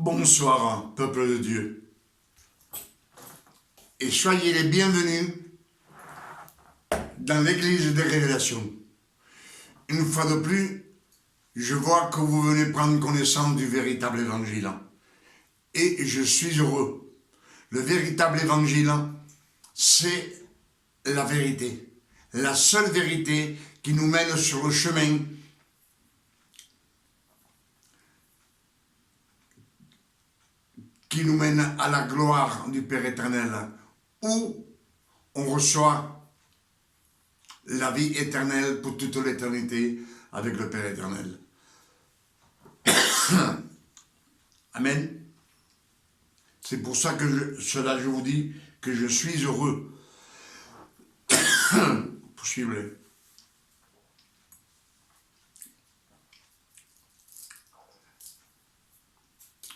Bonsoir, peuple de Dieu, et soyez les bienvenus dans l'église des révélations. Une fois de plus, je vois que vous venez prendre connaissance du véritable évangile. Et je suis heureux. Le véritable évangile, c'est la vérité. La seule vérité qui nous mène sur le chemin qui nous mène à la gloire du Père éternel, où on reçoit la vie éternelle pour toute l'éternité avec le Père éternel. Amen. C'est pour ça que je vous dis que je suis heureux. Possible.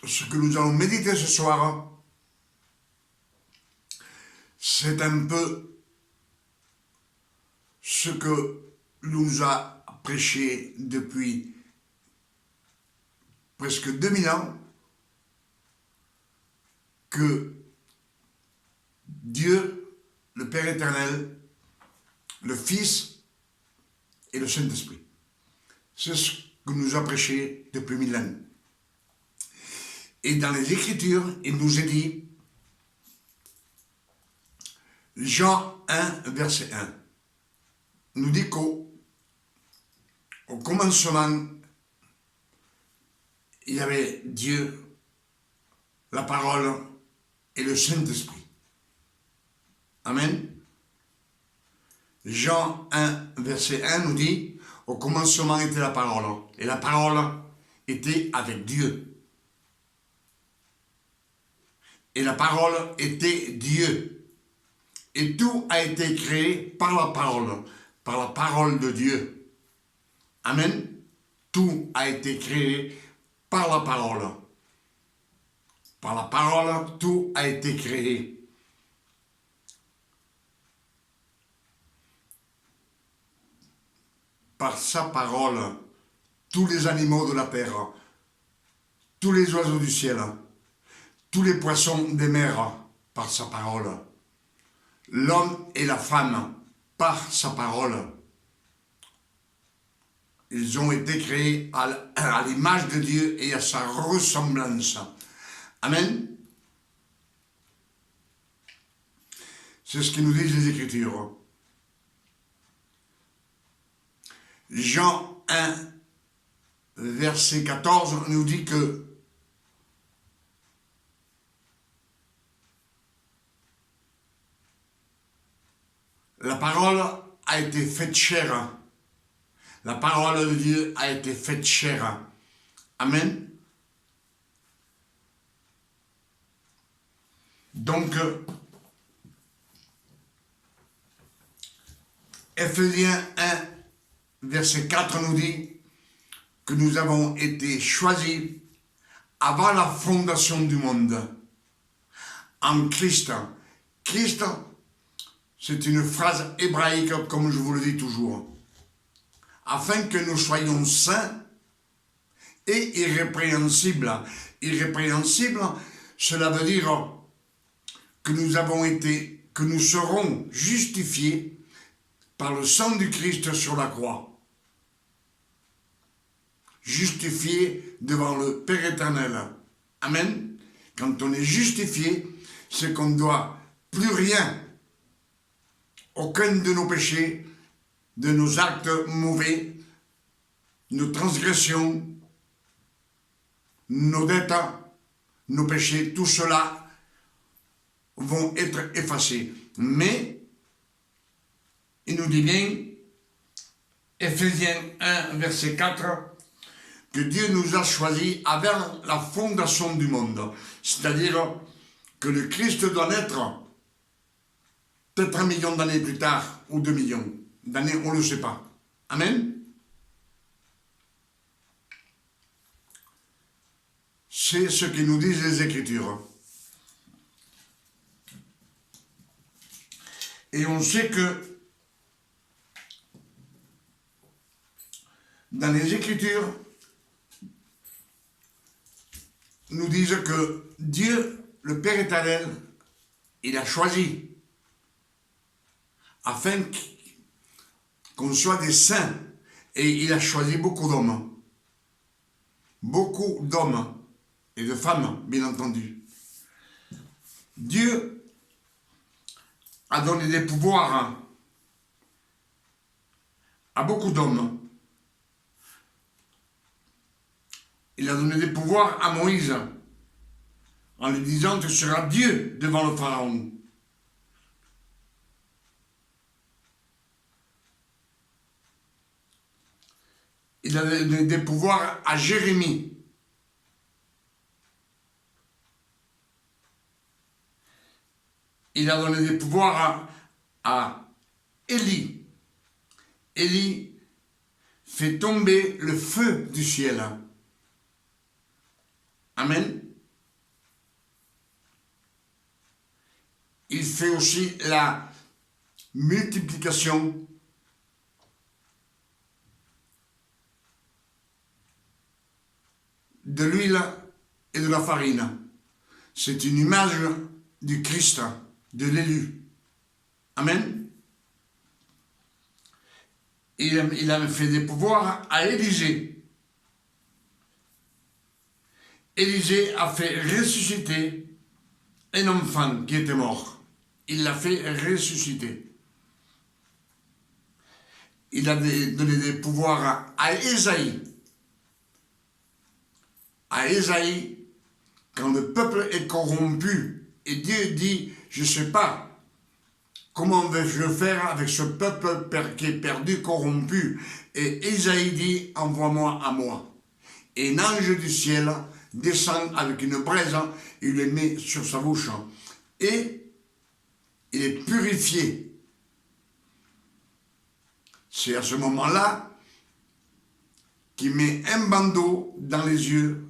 Ce que nous allons méditer ce soir, c'est un peu ce que nous a prêché depuis presque 2000 ans, que Dieu, le Père éternel, le Fils et le Saint-Esprit. C'est ce que nous a prêché depuis 1000 ans. Et dans les Écritures, il nous est dit, Jean 1, verset 1, nous dit qu'au commencement, il y avait Dieu, la parole et le Saint-Esprit. Amen. Jean 1, verset 1 nous dit, au commencement était la parole, et la parole était avec Dieu. Et la parole était Dieu. Et tout a été créé par la parole de Dieu. Amen. Tout a été créé par la parole. Par la parole, tout a été créé. Par sa parole, tous les animaux de la terre, tous les oiseaux du ciel, tous les poissons des mers, par sa parole. L'homme et la femme, par sa parole. Ils ont été créés à l'image de Dieu et à sa ressemblance. Amen. C'est ce que nous disent les Écritures. Jean 1, verset 14, nous dit que la parole a été faite chair. La parole de Dieu a été faite chair. Amen. Donc, Ephésiens 1, verset 4 nous dit que nous avons été choisis avant la fondation du monde en Christ. Christ, c'est une phrase hébraïque, comme je vous le dis toujours, afin que nous soyons saints et irrépréhensibles. Irrépréhensibles, cela veut dire que nous serons justifiés par le sang du Christ sur la croix. Justifiés devant le Père éternel. Amen. Quand on est justifié, c'est qu'on ne doit plus rien, aucun de nos péchés, de nos actes mauvais, nos transgressions, nos dettes, nos péchés, tout cela vont être effacés. Mais, il nous dit bien, Ephésiens 1, verset 4, que Dieu nous a choisis avant la fondation du monde. C'est-à-dire que le Christ doit naître peut-être 1 million d'années plus tard, ou 2 millions d'années, on ne le sait pas. Amen. C'est ce que nous disent les Écritures. Et on sait que dans les Écritures, nous disent que Dieu, le Père éternel, il a choisi afin qu'on soit des saints, et il a choisi beaucoup d'hommes et de femmes, bien entendu. Dieu a donné des pouvoirs à beaucoup d'hommes. Il a donné des pouvoirs à Moïse en lui disant que tu seras Dieu devant le Pharaon. Il a donné des pouvoirs à Jérémie. Il a donné des pouvoirs à Élie. Élie fait tomber le feu du ciel. Amen. Il fait aussi la multiplication de l'huile et de la farine. C'est une image du Christ, de l'élu. Amen. Il a fait des pouvoirs à Élisée. Élisée a fait ressusciter un enfant qui était mort. Il l'a fait ressusciter. Il a donné des pouvoirs à Ésaïe. À Ésaïe, quand le peuple est corrompu, et Dieu dit, je ne sais pas, comment vais-je faire avec ce peuple qui est perdu, corrompu? Et Ésaïe dit, envoie-moi à moi. Et un ange du ciel descend avec une braise, il le met sur sa bouche. Et il est purifié. C'est à ce moment-là qu'il met un bandeau dans les yeux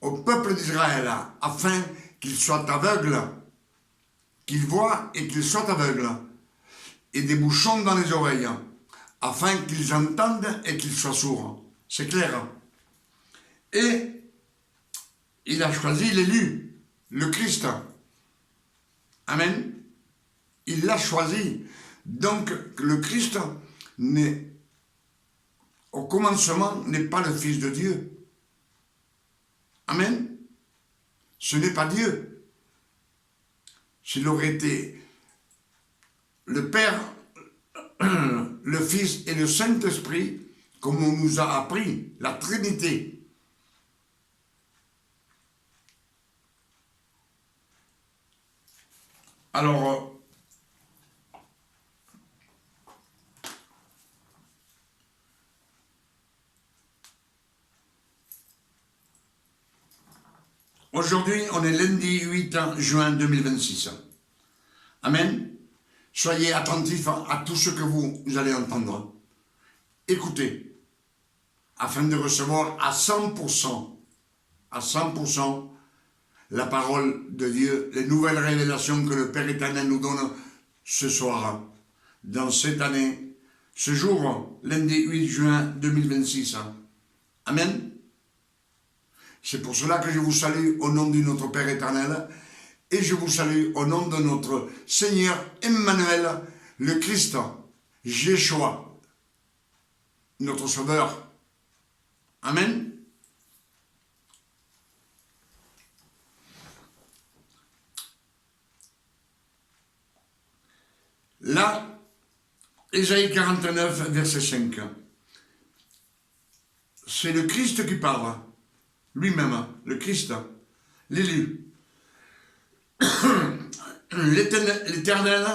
au peuple d'Israël, afin qu'il soit aveugle, qu'il voit et qu'il soit aveugle, et des bouchons dans les oreilles, afin qu'ils entendent et qu'ils soient sourds. C'est clair. Et il a choisi l'élu, le Christ. Amen. Il l'a choisi. Donc le Christ, au commencement, n'est pas le Fils de Dieu. Amen. Ce n'est pas Dieu. S'il aurait été le Père, le Fils et le Saint-Esprit, comme on nous a appris, la Trinité. Alors, aujourd'hui, on est lundi 8 juin 2026. Amen. Soyez attentifs à tout ce que vous allez entendre. Écoutez, afin de recevoir à 100% la parole de Dieu, les nouvelles révélations que le Père éternel nous donne ce soir, dans cette année, ce jour, lundi 8 juin 2026. Amen. C'est pour cela que je vous salue au nom de notre Père éternel et je vous salue au nom de notre Seigneur Emmanuel, le Christ, Jéchoua, notre Sauveur. Amen. Là, Ésaïe 49, verset 5. C'est le Christ qui parle. Lui-même, le Christ, l'élu. L'Éternel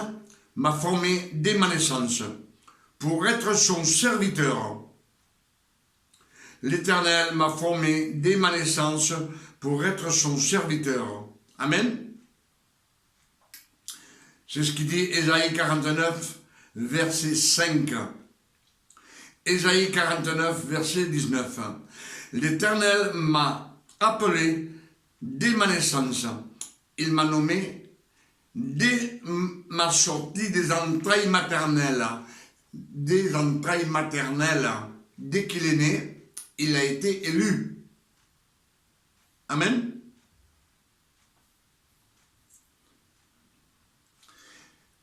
m'a formé dès ma naissance pour être son serviteur. L'Éternel m'a formé dès ma naissance pour être son serviteur. Amen. C'est ce qui dit Ésaïe 49, verset 5. Ésaïe 49, verset 19. L'Éternel m'a appelé dès ma naissance. Il m'a nommé dès ma sortie des entrailles maternelles. Des entrailles maternelles. Dès qu'il est né, il a été élu. Amen.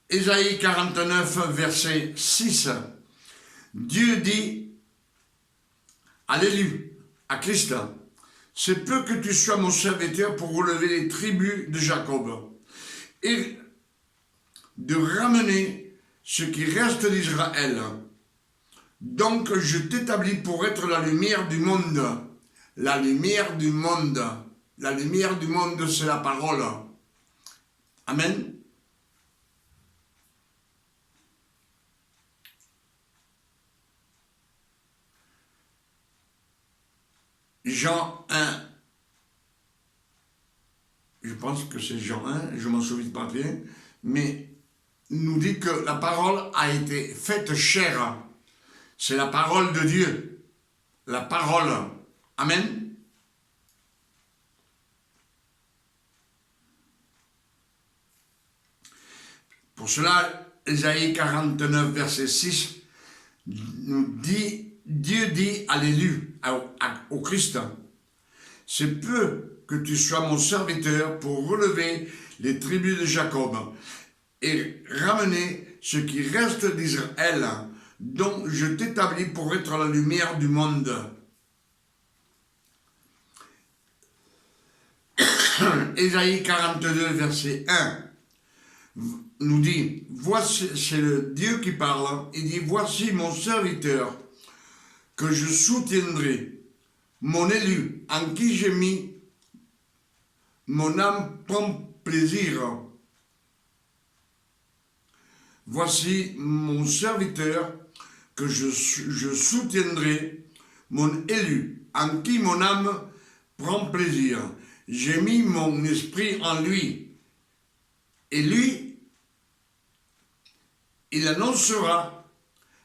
Ésaïe 49, verset 6. Dieu dit à l'élu, à Christ, c'est peu que tu sois mon serviteur pour relever les tribus de Jacob et de ramener ce qui reste d'Israël. Donc je t'établis pour être la lumière du monde. La lumière du monde. La lumière du monde, c'est la parole. Amen. Jean 1, je pense que c'est Jean 1, je m'en souviens pas bien, mais nous dit que la parole a été faite chair. C'est la parole de Dieu. La parole. Amen. Pour cela, Ésaïe 49, verset 6, nous dit, Dieu dit à l'élu, au Christ, c'est peu que tu sois mon serviteur pour relever les tribus de Jacob et ramener ce qui reste d'Israël, dont je t'établis pour être la lumière du monde. Ésaïe 42, verset 1, nous dit, voici, c'est le Dieu qui parle, il dit, voici mon serviteur que je soutiendrai, mon élu, en qui j'ai mis mon âme prend plaisir. Voici mon serviteur que je soutiendrai, mon élu, en qui mon âme prend plaisir. J'ai mis mon esprit en lui, et lui, il annoncera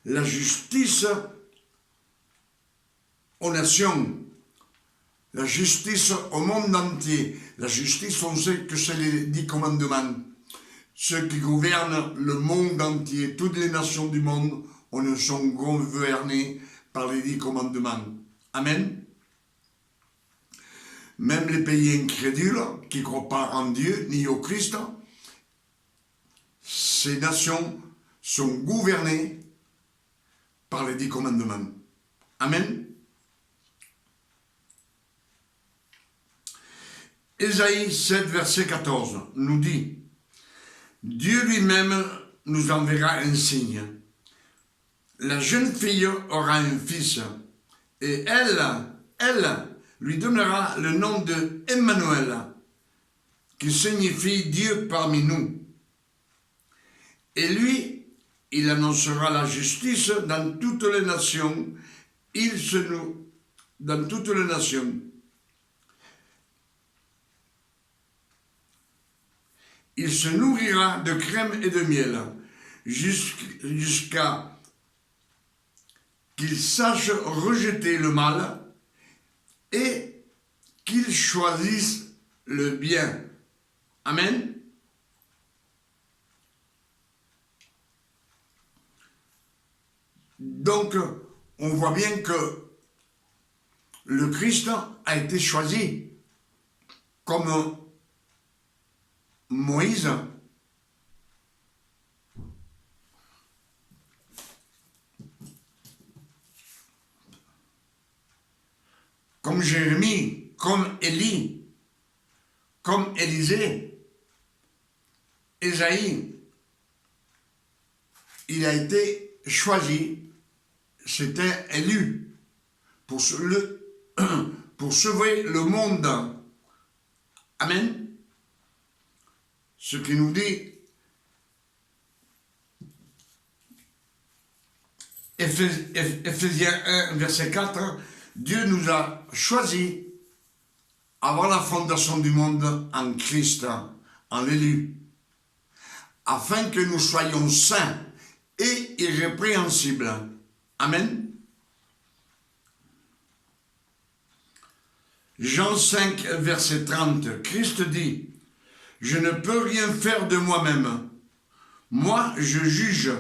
la justice aux nations, la justice au monde entier. La justice, on sait que c'est les 10 commandements. Ceux qui gouvernent le monde entier, toutes les nations du monde, on sont gouvernés par les 10 commandements. Amen. Même les pays incrédules, qui ne croient pas en Dieu ni au Christ, ces nations sont gouvernées par les 10 commandements. Amen. Ésaïe 7, verset 14 nous dit, Dieu lui-même nous enverra un signe. La jeune fille aura un fils, et elle lui donnera le nom de Emmanuel, qui signifie Dieu parmi nous. Et lui, il annoncera la justice dans toutes les nations, dans toutes les nations. Il se nourrira de crème et de miel, jusqu'à qu'il sache rejeter le mal et qu'il choisisse le bien. Amen. Donc, on voit bien que le Christ a été choisi comme Moïse, comme Jérémie, comme Élie, comme Élisée, Ésaïe. Il a été choisi, c'était élu pour sauver le monde. Amen. Ce qui nous dit Ephésiens 1, verset 4, Dieu nous a choisis avant la fondation du monde en Christ, en l'élu, afin que nous soyons saints et irrépréhensibles. Amen. Jean 5, verset 30, Christ dit, je ne peux rien faire de moi-même. Moi, je juge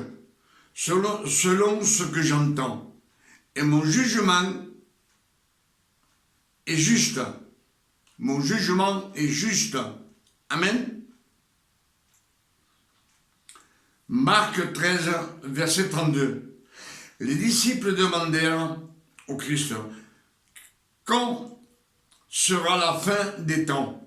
selon ce que j'entends. Et mon jugement est juste. mon jugement est juste. Amen. Marc 13, verset 32. Les disciples demandèrent au Christ, quand sera la fin des temps?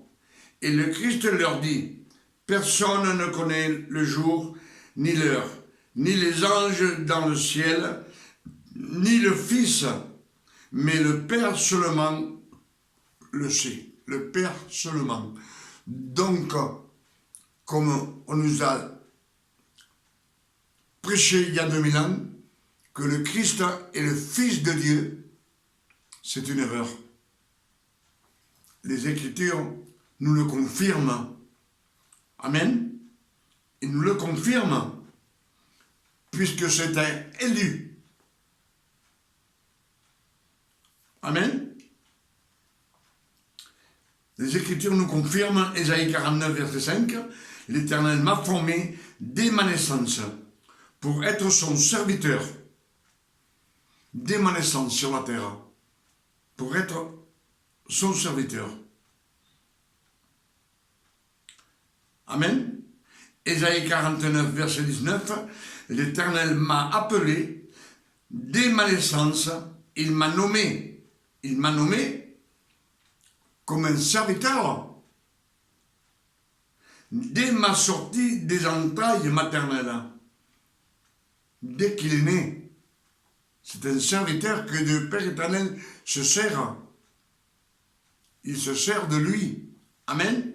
Et le Christ leur dit, personne ne connaît le jour ni l'heure, ni les anges dans le ciel, ni le Fils, mais le Père seulement le sait. Le Père seulement. Donc, comme on nous a prêché il y a 2000 ans, que le Christ est le Fils de Dieu, c'est une erreur. Les Écritures nous le confirment. Amen. Ils nous le confirment, puisque c'est un élu. Amen. Les Écritures nous confirment, Ésaïe 49, verset 5, « L'Éternel m'a formé dès ma naissance pour être son serviteur. » Dès ma naissance sur la terre, pour être son serviteur. Amen. Ésaïe 49, verset 19, « L'Éternel m'a appelé dès ma naissance, il m'a nommé comme un serviteur dès ma sortie des entrailles maternelles, dès qu'il est né. C'est un serviteur que le Père éternel se sert. Il se sert de lui. Amen.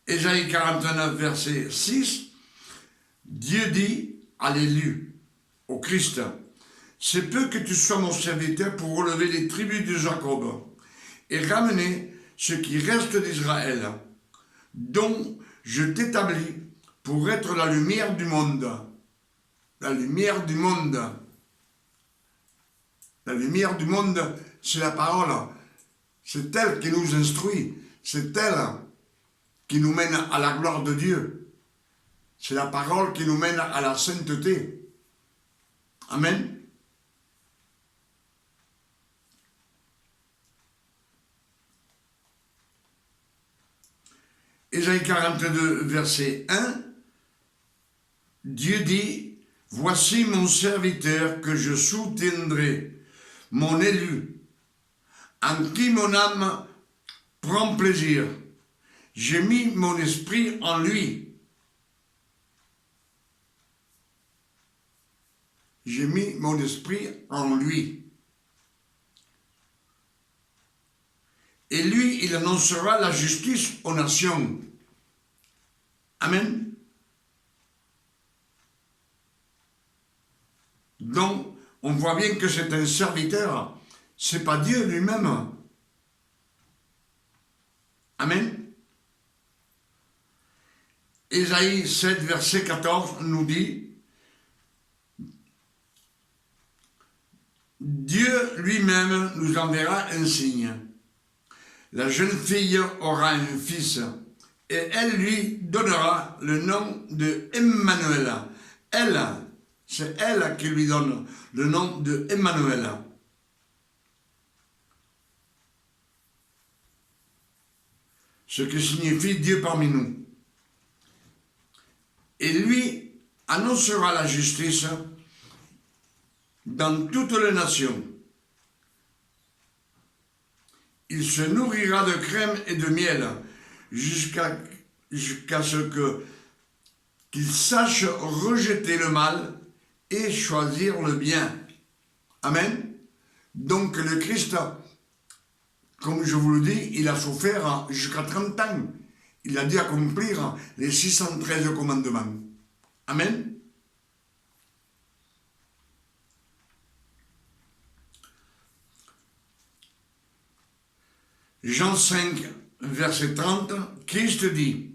Ésaïe 49, verset 6, Dieu dit à l'élu, au Christ, c'est peu que tu sois mon serviteur pour relever les tribus de Jacob et ramener ce qui reste d'Israël, dont je t'établis pour être la lumière du monde. La lumière du monde. La lumière du monde, c'est la parole. C'est elle qui nous instruit. C'est elle qui nous mène à la gloire de Dieu. C'est la parole qui nous mène à la sainteté. Amen. Ésaïe 42, verset 1, Dieu dit, « Voici mon serviteur que je soutiendrai, mon élu, en qui mon âme prend plaisir. J'ai mis mon esprit en lui. » J'ai mis mon esprit en lui. Et lui, il annoncera la justice aux nations. Amen. Donc, on voit bien que c'est un serviteur. C'est pas Dieu lui-même. Amen. Ésaïe 7, verset 14 nous dit, Dieu lui-même nous enverra un signe. La jeune fille aura un fils et elle lui donnera le nom de Emmanuel. C'est elle qui lui donne le nom de Emmanuel. Ce qui signifie Dieu parmi nous. Et lui annoncera la justice dans toutes les nations. Il se nourrira de crème et de miel jusqu'à ce qu'il sache rejeter le mal et choisir le bien. Amen. Donc le Christ, comme je vous le dis, il a souffert jusqu'à 30 ans. Il a dû accomplir les 613 commandements. Amen. Jean 5, verset 30, Christ dit,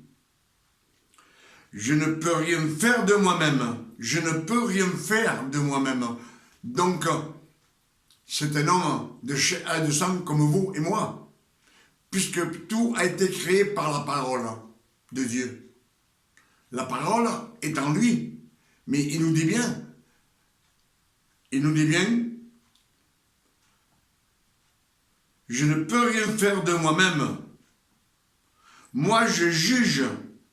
« Je ne peux rien faire de moi-même. Je ne peux rien faire de moi-même. » Donc, c'est un homme de chair et de sang comme vous et moi, puisque tout a été créé par la parole de Dieu. La parole est en lui, mais il nous dit bien, Je ne peux rien faire de moi-même. Moi, je juge,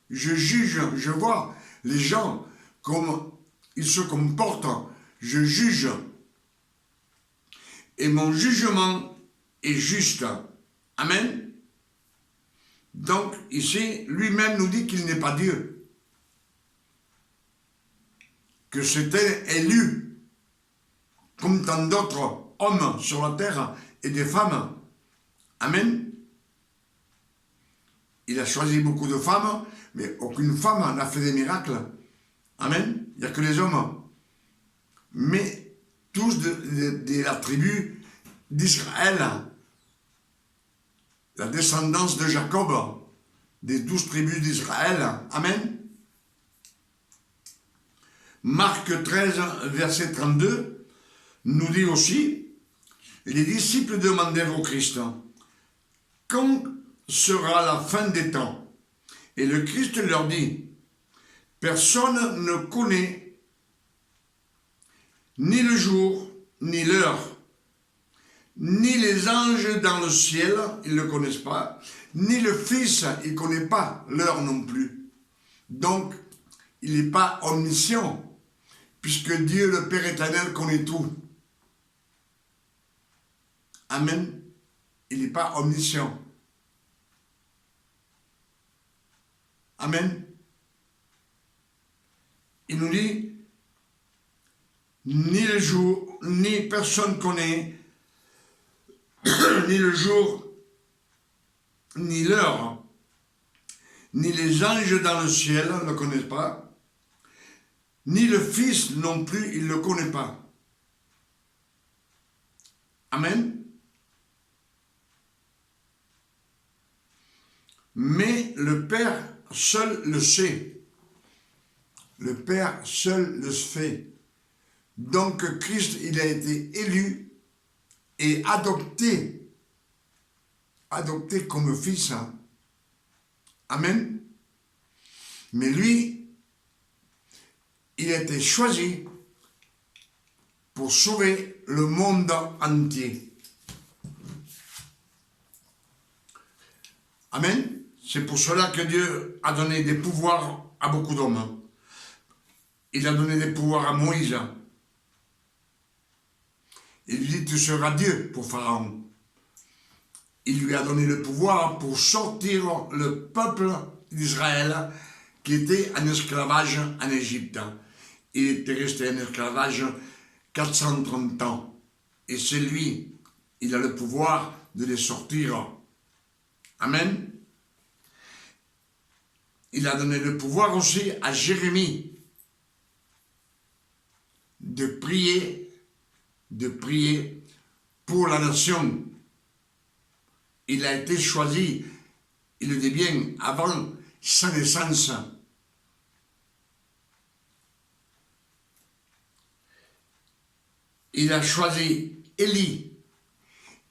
je vois les gens comme ils se comportent, je juge. Et mon jugement est juste. Amen. Donc, ici, lui-même nous dit qu'il n'est pas Dieu. Que c'était élu, comme tant d'autres hommes sur la terre et des femmes. Amen. Il a choisi beaucoup de femmes, mais aucune femme n'a fait des miracles. Amen. Il n'y a que les hommes. Mais tous de la tribu d'Israël, la descendance de Jacob, des 12 tribus d'Israël. Amen. Marc 13, verset 32, nous dit aussi, les disciples demandèrent au Christ, quand sera la fin des temps? Et le Christ leur dit, personne ne connaît ni le jour, ni l'heure, ni les anges dans le ciel, ils ne le connaissent pas, ni le Fils, il ne connaît pas l'heure non plus. Donc, il n'est pas omniscient, puisque Dieu le Père éternel connaît tout. Amen. Il n'est pas omniscient. Amen. Il nous dit, ni le jour, ni personne connaît, ni le jour, ni l'heure, ni les anges dans le ciel ne le connaissent pas, ni le Fils non plus, il ne le connaît pas. Amen. Mais le Père seul le sait. Le Père seul le fait. Donc Christ, il a été élu et adopté comme fils. Amen. Mais lui, il a été choisi pour sauver le monde entier. Amen. C'est pour cela que Dieu a donné des pouvoirs à beaucoup d'hommes. Il a donné des pouvoirs à Moïse. Il lui dit, tu seras Dieu pour Pharaon. Il lui a donné le pouvoir pour sortir le peuple d'Israël qui était en esclavage en Égypte. Il était resté en esclavage 430 ans. Et c'est lui, il a le pouvoir de les sortir. Amen. Il a donné le pouvoir aussi à Jérémie de prier pour la nation. Il a été choisi, il le dit bien, avant sa naissance. Il a choisi Élie.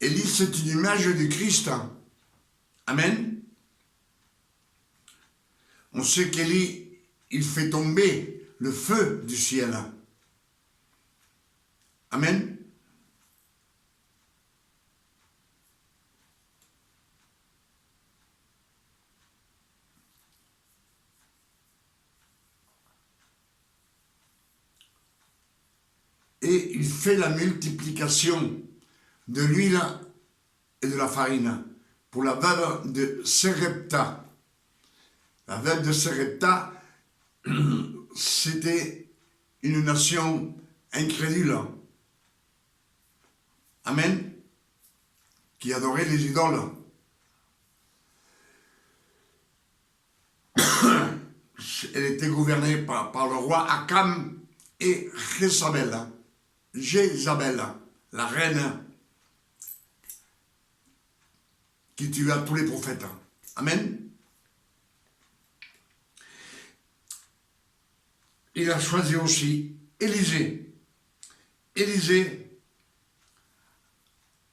Élie, c'est une image de Christ. Amen. On sait qu'Élie, il fait tomber le feu du ciel. Amen. Et il fait la multiplication de l'huile et de la farine pour la veuve de Sarepta. La veuve de Sarepta, c'était une nation incrédule. Amen. Qui adorait les idoles. Elle était gouvernée par le roi Akam et Jézabel, la reine qui tua tous les prophètes. Amen. Il a choisi aussi Élisée. Élisée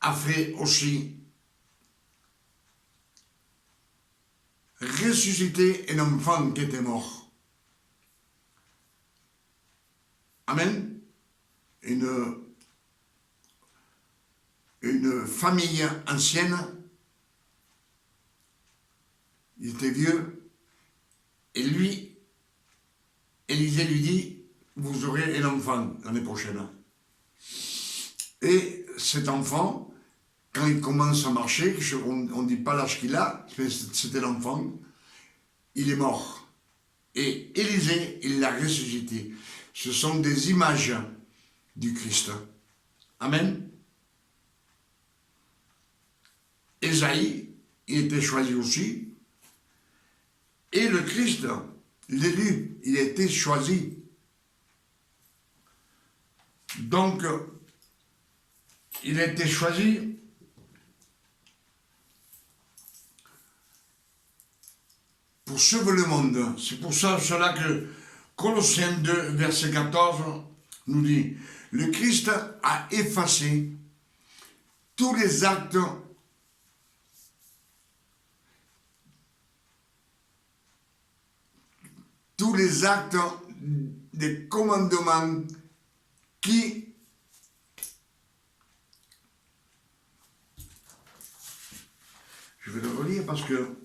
a fait aussi ressusciter un enfant qui était mort. Amen. une famille ancienne. Il était vieux. Et lui, Élisée lui dit, vous aurez un enfant l'année prochaine. Et cet enfant, quand il commence à marcher, on ne dit pas l'âge qu'il a, c'était l'enfant, il est mort. Et Élisée, il l'a ressuscité. Ce sont des images du Christ. Amen. Ésaïe, il était choisi aussi. Et le Christ, l'élu, il a été choisi. Donc, il a été choisi pour sauver le monde. C'est pour cela que Colossiens 2, verset 14, nous dit, le Christ a effacé tous les actes des commandements qui je vais le relire parce que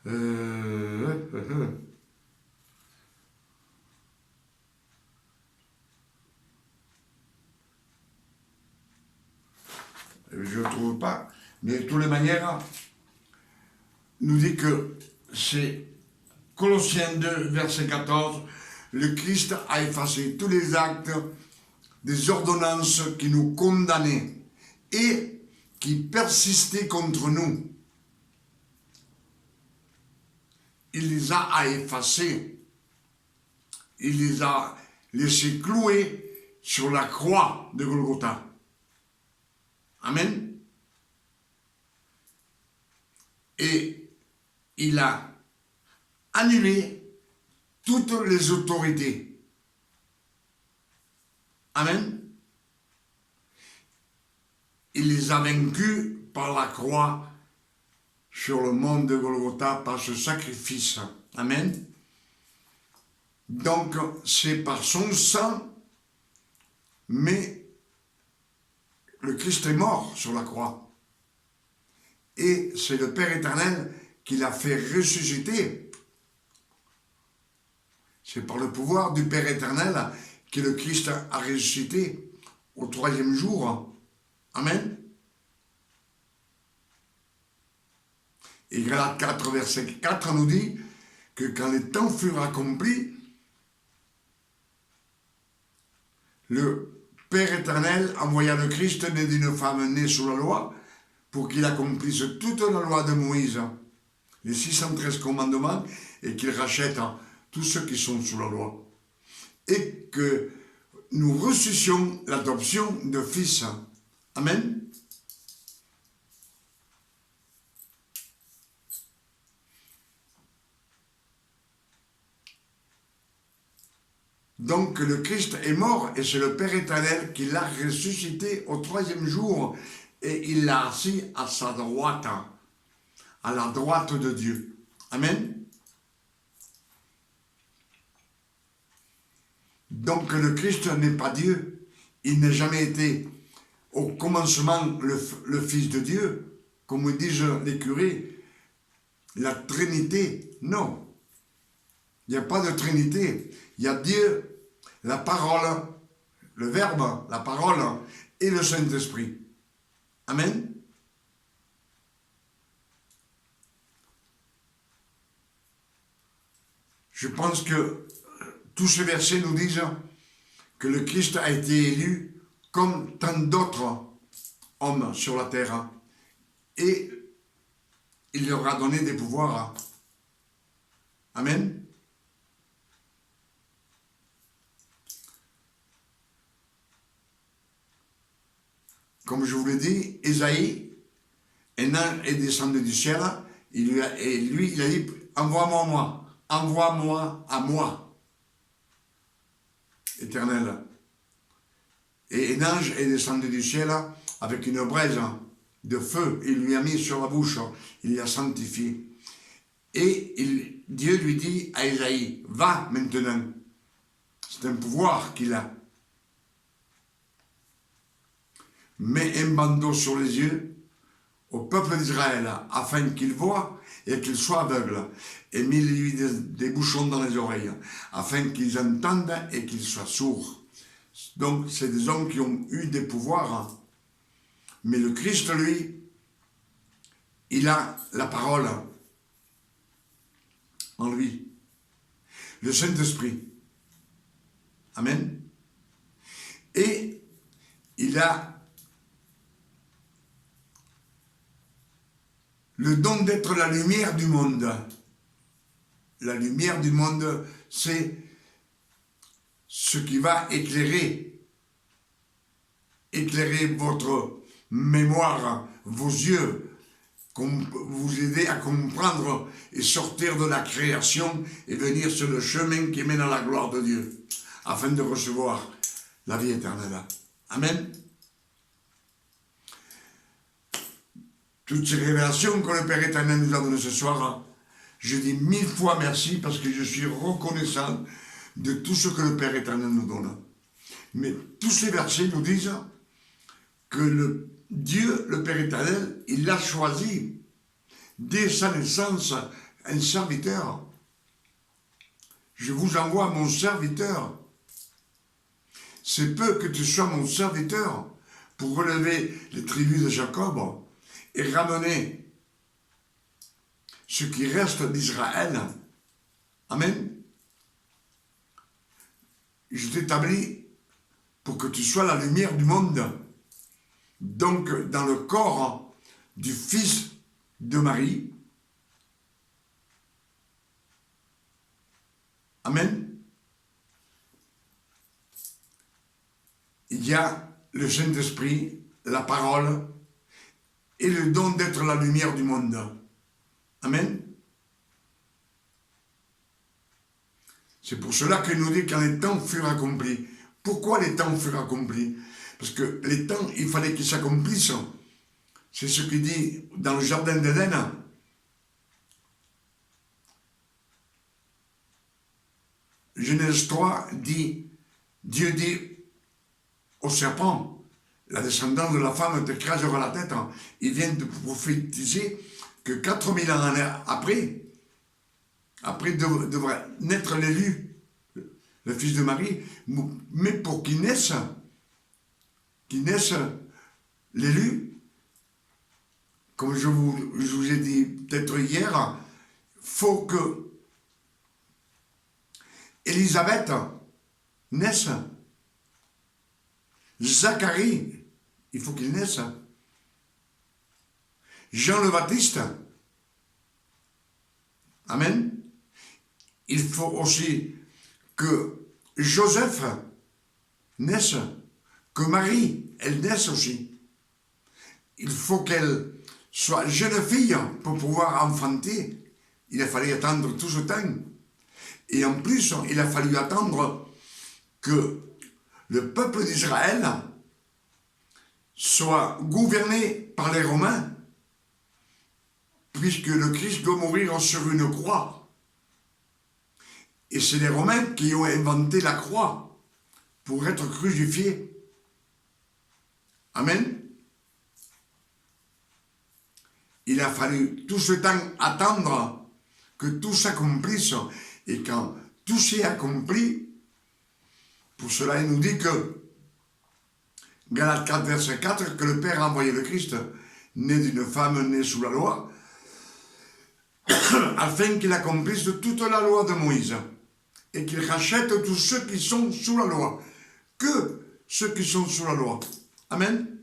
je ne le trouve pas, mais de toutes les manières, nous dit que c'est Colossiens 2, verset 14, le Christ a effacé tous les actes des ordonnances qui nous condamnaient et qui persistaient contre nous. Il les a effacés. Il les a laissés clouer sur la croix de Golgotha. Amen. Et il a annulé toutes les autorités. Amen. Il les a vaincus par la croix sur le mont de Golgotha, par ce sacrifice. Amen. Donc, c'est par son sang, mais le Christ est mort sur la croix. Et c'est le Père éternel qui l'a fait ressusciter. C'est par le pouvoir du Père éternel que le Christ a ressuscité au 3e jour. Amen. Et Galates 4, verset 4 nous dit que quand les temps furent accomplis, le Père éternel envoya le Christ né d'une femme née sous la loi pour qu'il accomplisse toute la loi de Moïse, les 613 commandements, et qu'il rachète tous ceux qui sont sous la loi. Et que nous reçussions l'adoption de fils. Amen. Donc le Christ est mort et c'est le Père éternel qui l'a ressuscité au 3e jour et il l'a assis à sa droite, à la droite de Dieu. Amen. Donc le Christ n'est pas Dieu, il n'a jamais été au commencement le Fils de Dieu, comme disent les curés, la Trinité, non. Il n'y a pas de Trinité, il y a Dieu, la parole, le Verbe, la parole et le Saint-Esprit. Amen. Je pense que tous ces versets nous disent que le Christ a été élu comme tant d'autres hommes sur la terre et il leur a donné des pouvoirs. Amen. Comme je vous l'ai dit, Ésaïe, un est descendu du ciel, et lui, il a dit, envoie-moi moi, envoie-moi à moi, Éternel. Et un ange est descendu du ciel avec une braise de feu. Il lui a mis sur la bouche, il l'a sanctifié. Et Dieu lui dit à Isaïe, va maintenant. C'est un pouvoir qu'il a. Mets un bandeau sur les yeux au peuple d'Israël afin qu'il voie et qu'il soit aveugle. Et mets-lui des bouchons dans les oreilles afin qu'ils entendent et qu'ils soient sourds. Donc c'est des hommes qui ont eu des pouvoirs. Mais le Christ, lui, il a la parole en lui. Le Saint-Esprit. Amen. Et il a le don d'être la lumière du monde. La lumière du monde, c'est ce qui va éclairer votre mémoire, vos yeux, vous aider à comprendre et sortir de la création et venir sur le chemin qui mène à la gloire de Dieu, afin de recevoir la vie éternelle. Amen. Toutes ces révélations que le Père éternel nous a données ce soir, je dis 1000 fois merci parce que je suis reconnaissant de tout ce que le Père éternel nous donne. Mais tous ces versets nous disent que Dieu, le Père éternel, il a choisi dès sa naissance un serviteur. Je vous envoie mon serviteur. C'est peu que tu sois mon serviteur pour relever les tribus de Jacob et ramener ce qui reste d'Israël. Amen. Je t'établis pour que tu sois la lumière du monde. Donc, dans le corps du fils de Marie. Amen. Il y a le Saint-Esprit, la parole, et le don d'être la lumière du monde. Amen. C'est pour cela qu'il nous dit quand les temps furent accomplis. Pourquoi les temps furent accomplis? Parce que les temps, il fallait qu'ils s'accomplissent. C'est ce qu'il dit dans le jardin d'Éden. Genèse 3 dit, Dieu dit au serpent, la descendance de la femme t'écrasera la tête. Il vient de prophétiser que 4000 ans après devrait naître l'élu, le fils de Marie, mais pour qu'il naisse l'élu, comme je vous ai dit peut-être hier, faut que Élisabeth naisse. Zacharie, il faut qu'il naisse. Jean le Baptiste. Amen. Il faut aussi que Joseph naisse, que Marie, elle naisse aussi. Il faut qu'elle soit jeune fille pour pouvoir enfanter. Il a fallu attendre tout ce temps. Et en plus, il a fallu attendre que le peuple d'Israël soit gouverné par les Romains, puisque le Christ doit mourir sur une croix. Et c'est les Romains qui ont inventé la croix pour être crucifiés. Amen. Il a fallu tout ce temps attendre que tout s'accomplisse. Et quand tout s'est accompli, pour cela il nous dit que, Galates 4, verset 4, que le Père a envoyé le Christ, né d'une femme née sous la loi, afin qu'il accomplisse toute la loi de Moïse, et qu'il rachète tous ceux qui sont sous la loi, que ceux qui sont sous la loi. Amen.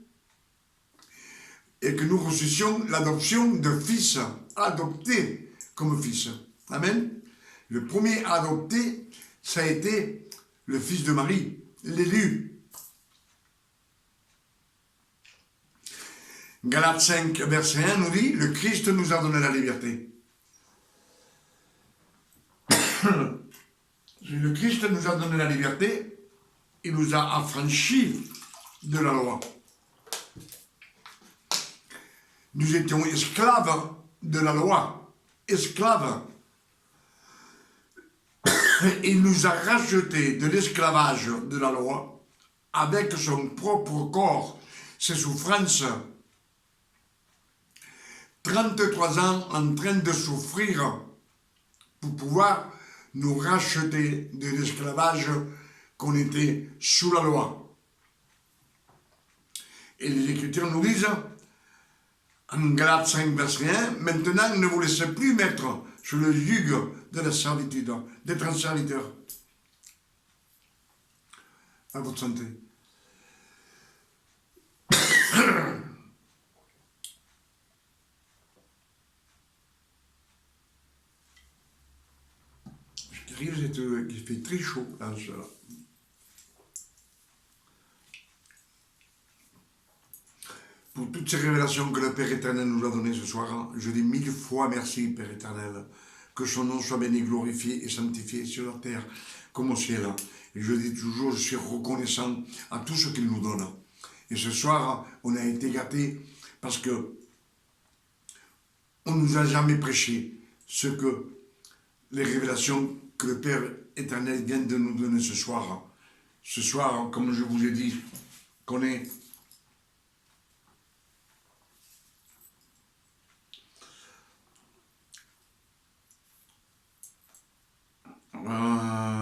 Et que nous reçussions l'adoption de fils, adoptés comme fils. Amen. Le premier adopté, ça a été le fils de Marie, l'élu. Galates 5, verset 1 nous dit, le Christ nous a donné la liberté. Le Christ nous a donné la liberté, il nous a affranchis de la loi. Nous étions esclaves de la loi, esclaves. Il nous a rachetés de l'esclavage de la loi avec son propre corps, ses souffrances. 33 ans en train de souffrir pour pouvoir nous racheter de l'esclavage qu'on était sous la loi. Et les Écritures nous disent, en Galates 5, verset 1, maintenant ne vous laissez plus mettre sous le joug de la servitude, d'être un serviteur. À votre santé. Il fait très chaud là, cela. Pour toutes ces révélations que le Père éternel nous a données ce soir, je dis 1000 fois merci, Père éternel. Que son nom soit béni, glorifié et sanctifié sur la terre comme au ciel. Et je dis toujours, je suis reconnaissant à tout ce qu'il nous donne. Et ce soir, on a été gâtés parce que on ne nous a jamais prêché ce que les révélations que le Père éternel vient de nous donner ce soir. Ce soir, comme je vous ai dit, qu'on est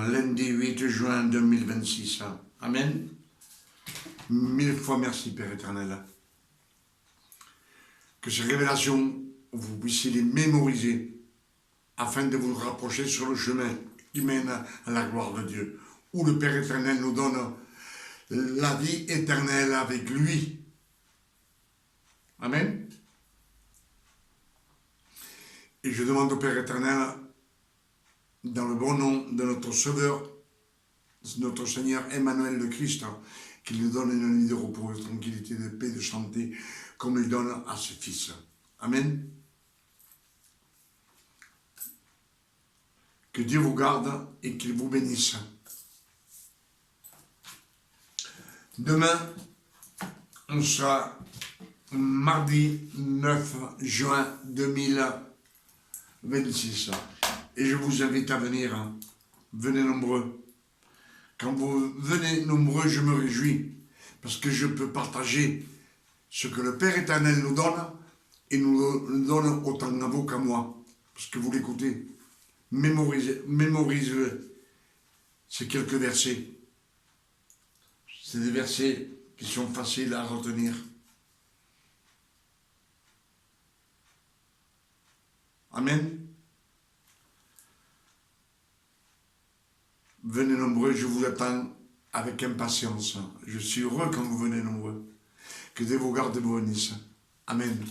lundi 8 juin 2026. Amen. 1000 fois merci, Père éternel. Que ces révélations, vous puissiez les mémoriser afin de vous rapprocher sur le chemin qui mène à la gloire de Dieu, où le Père éternel nous donne la vie éternelle avec lui. Amen. Et je demande au Père éternel, dans le bon nom de notre Sauveur, notre Seigneur Emmanuel le Christ, qu'il nous donne une nuit de repos, de tranquillité, de paix, de santé, comme il donne à ses fils. Amen. Que Dieu vous garde et qu'il vous bénisse. Demain, on sera mardi 9 juin 2026. Et je vous invite à venir. Venez nombreux. Quand vous venez nombreux, je me réjouis. Parce que je peux partager ce que le Père éternel nous donne. Et nous le donne autant à vous qu'à moi. Parce que vous l'écoutez. Mémorisez ces quelques versets. C'est des versets qui sont faciles à retenir. Amen. Venez nombreux, je vous attends avec impatience. Je suis heureux quand vous venez nombreux. Que Dieu vous garde et vous bénisse. Amen.